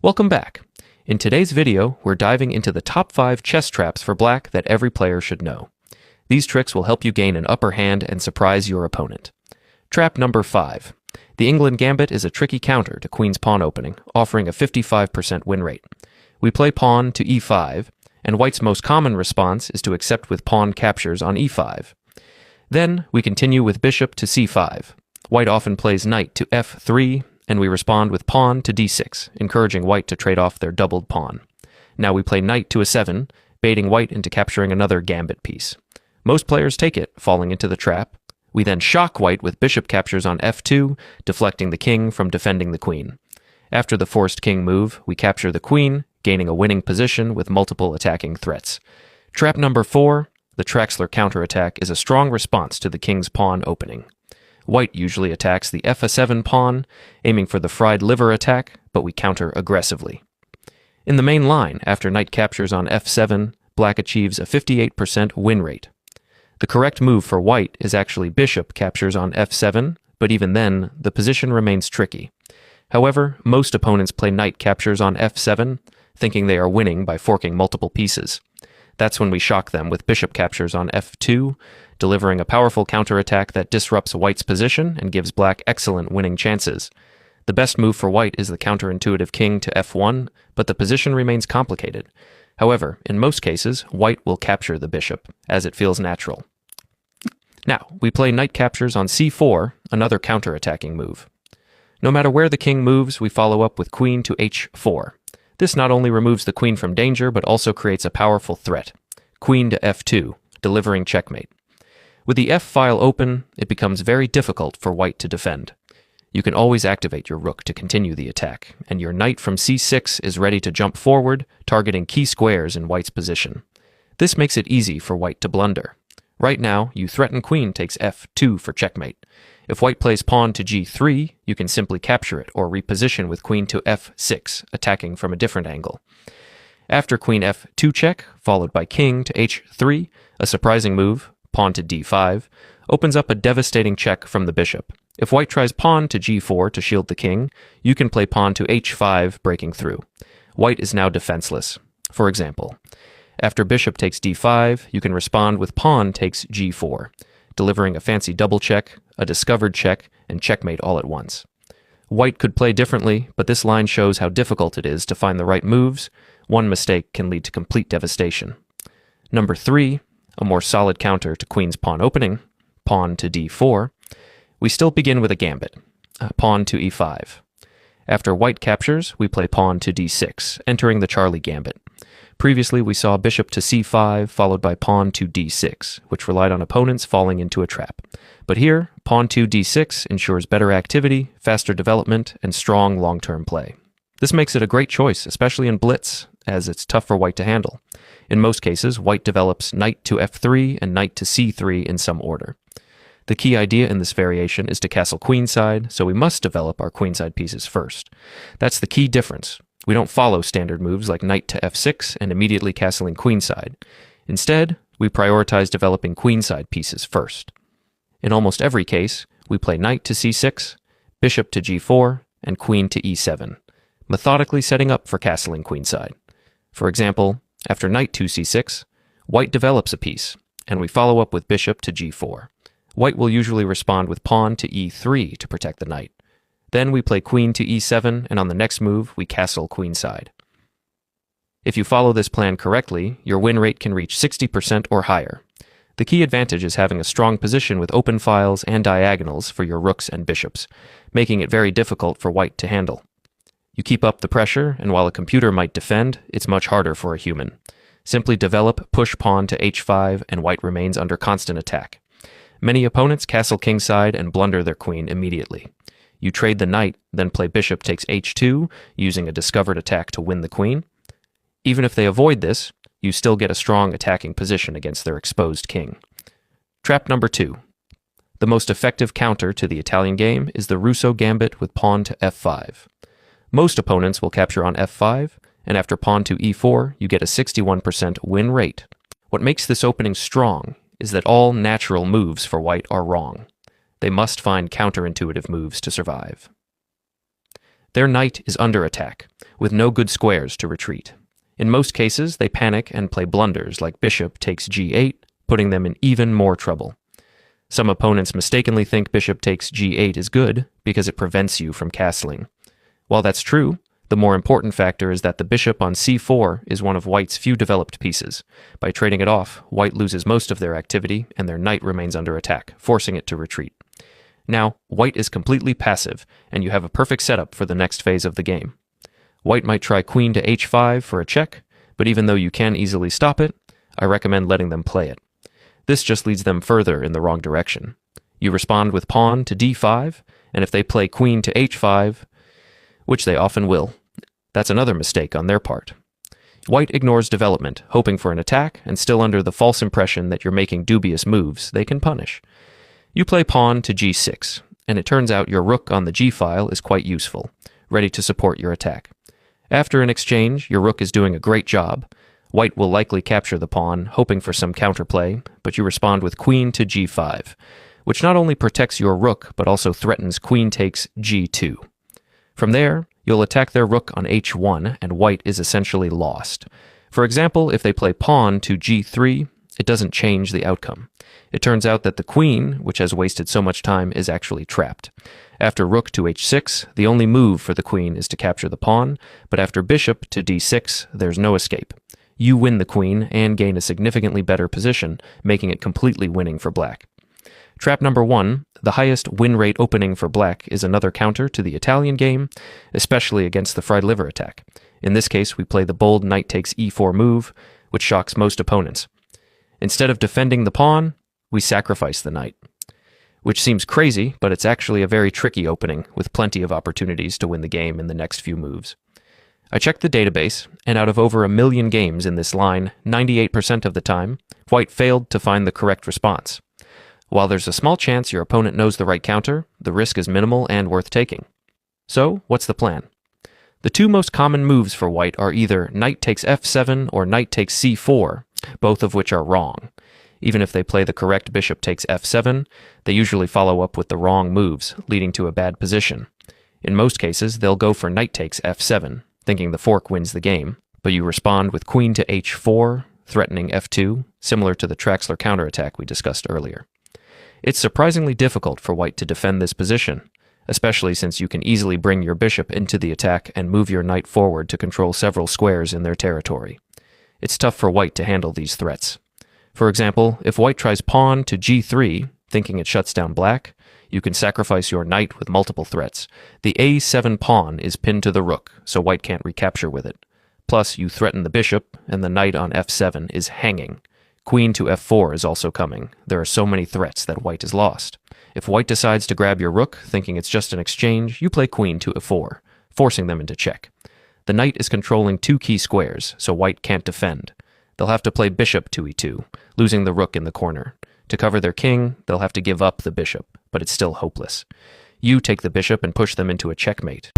Welcome back. In today's video, we're diving into the top 5 chess traps for black that every player should know. These tricks will help you gain an upper hand and surprise your opponent. Trap number 5. The England Gambit is a tricky counter to queen's pawn opening, offering a 55% win rate. We play pawn to e5, and white's most common response is to accept with pawn captures on e5. Then, we continue with bishop to c5. White often plays knight to f3, and we respond with pawn to d6, encouraging white to trade off their doubled pawn. Now we play knight to a7, baiting white into capturing another gambit piece. Most players take it, falling into the trap. We then shock white with bishop captures on f2, deflecting the king from defending the queen. After the forced king move, we capture the queen, gaining a winning position with multiple attacking threats. Trap number 4, the Traxler counterattack, is a strong response to the king's pawn opening. White usually attacks the f7 pawn, aiming for the fried liver attack, but we counter aggressively. In the main line, after knight captures on f7, black achieves a 58% win rate. The correct move for white is actually bishop captures on f7, but even then, the position remains tricky. However, most opponents play knight captures on f7, thinking they are winning by forking multiple pieces. That's when we shock them with bishop captures on f2, delivering a powerful counterattack that disrupts white's position and gives black excellent winning chances. The best move for white is the counterintuitive king to f1, but the position remains complicated. However, in most cases, white will capture the bishop, as it feels natural. Now, we play knight captures on c4, another counterattacking move. No matter where the king moves, we follow up with queen to h4. This not only removes the queen from danger, but also creates a powerful threat. Queen to f2, delivering checkmate. With the f-file open, it becomes very difficult for white to defend. You can always activate your rook to continue the attack, and your knight from c6 is ready to jump forward, targeting key squares in white's position. This makes it easy for white to blunder. Right now, you threaten queen takes f2 for checkmate. If white plays pawn to g3, you can simply capture it or reposition with queen to f6, attacking from a different angle. After queen f2 check, followed by king to h3, a surprising move, pawn to d5, opens up a devastating check from the bishop. If white tries pawn to g4 to shield the king, you can play pawn to h5, breaking through. White is now defenseless. For example, after bishop takes d5, you can respond with pawn takes g4, delivering a fancy double check, a discovered check, and checkmate all at once. White could play differently, but this line shows how difficult it is to find the right moves. One mistake can lead to complete devastation. Number 3, a more solid counter to queen's pawn opening, pawn to d4. We still begin with a gambit, pawn to e5. After white captures, we play pawn to d6, entering the Charlie gambit. Previously, we saw bishop to c5, followed by pawn to d6, which relied on opponents falling into a trap. But here, pawn to d6 ensures better activity, faster development, and strong long-term play. This makes it a great choice, especially in blitz, as it's tough for white to handle. In most cases, white develops knight to f3 and knight to c3 in some order. The key idea in this variation is to castle queenside, so we must develop our queenside pieces first. That's the key difference. We don't follow standard moves like knight to f6 and immediately castling queenside. Instead, we prioritize developing queenside pieces first. In almost every case, we play knight to c6, bishop to g4, and queen to e7, methodically setting up for castling queenside. For example, after knight to c6, white develops a piece, and we follow up with bishop to g4. White will usually respond with pawn to e3 to protect the knight. Then we play queen to e7, and on the next move, we castle queenside. If you follow this plan correctly, your win rate can reach 60% or higher. The key advantage is having a strong position with open files and diagonals for your rooks and bishops, making it very difficult for white to handle. You keep up the pressure, and while a computer might defend, it's much harder for a human. Simply develop push pawn to h5, and white remains under constant attack. Many opponents castle kingside and blunder their queen immediately. You trade the knight, then play bishop takes h2, using a discovered attack to win the queen. Even if they avoid this, you still get a strong attacking position against their exposed king. Trap number 2. The most effective counter to the Italian game is the Russo gambit with pawn to f5. Most opponents will capture on f5, and after pawn to e4, you get a 61% win rate. What makes this opening strong is that all natural moves for white are wrong. They must find counterintuitive moves to survive. Their knight is under attack, with no good squares to retreat. In most cases, they panic and play blunders like bishop takes g8, putting them in even more trouble. Some opponents mistakenly think bishop takes g8 is good because it prevents you from castling. While that's true, the more important factor is that the bishop on c4 is one of white's few developed pieces. By trading it off, white loses most of their activity and their knight remains under attack, forcing it to retreat. Now, white is completely passive, and you have a perfect setup for the next phase of the game. White might try queen to h5 for a check, but even though you can easily stop it, I recommend letting them play it. This just leads them further in the wrong direction. You respond with pawn to d5, and if they play queen to h5, which they often will, that's another mistake on their part. White ignores development, hoping for an attack, and still under the false impression that you're making dubious moves they can punish. You play pawn to g6, and it turns out your rook on the g-file is quite useful, ready to support your attack. After an exchange, your rook is doing a great job. White will likely capture the pawn, hoping for some counterplay, but you respond with queen to g5, which not only protects your rook, but also threatens queen takes g2. From there, you'll attack their rook on h1, and white is essentially lost. For example, if they play pawn to g3, it doesn't change the outcome. It turns out that the queen, which has wasted so much time, is actually trapped. After rook to h6, the only move for the queen is to capture the pawn, but after bishop to d6, there's no escape. You win the queen and gain a significantly better position, making it completely winning for black. Trap number 1, the highest win rate opening for black, is another counter to the Italian game, especially against the fried liver attack. In this case, we play the bold knight takes e4 move, which shocks most opponents. Instead of defending the pawn, we sacrifice the knight. Which seems crazy, but it's actually a very tricky opening, with plenty of opportunities to win the game in the next few moves. I checked the database, and out of over 1 million games in this line, 98% of the time, white failed to find the correct response. While there's a small chance your opponent knows the right counter, the risk is minimal and worth taking. So, what's the plan? The two most common moves for white are either knight takes f7 or knight takes c4, both of which are wrong. Even if they play the correct bishop takes f7, they usually follow up with the wrong moves, leading to a bad position. In most cases, they'll go for knight takes f7, thinking the fork wins the game, but you respond with queen to h4, threatening f2, similar to the Traxler counterattack we discussed earlier. It's surprisingly difficult for white to defend this position, especially since you can easily bring your bishop into the attack and move your knight forward to control several squares in their territory. It's tough for white to handle these threats. For example, if white tries pawn to g3, thinking it shuts down black, you can sacrifice your knight with multiple threats. The a7 pawn is pinned to the rook, so white can't recapture with it. Plus, you threaten the bishop, and the knight on f7 is hanging. Queen to f4 is also coming. There are so many threats that white is lost. If white decides to grab your rook, thinking it's just an exchange, you play queen to f4, forcing them into check. The knight is controlling 2 key squares, so white can't defend. They'll have to play bishop to e2, losing the rook in the corner. To cover their king, they'll have to give up the bishop, but it's still hopeless. You take the bishop and push them into a checkmate.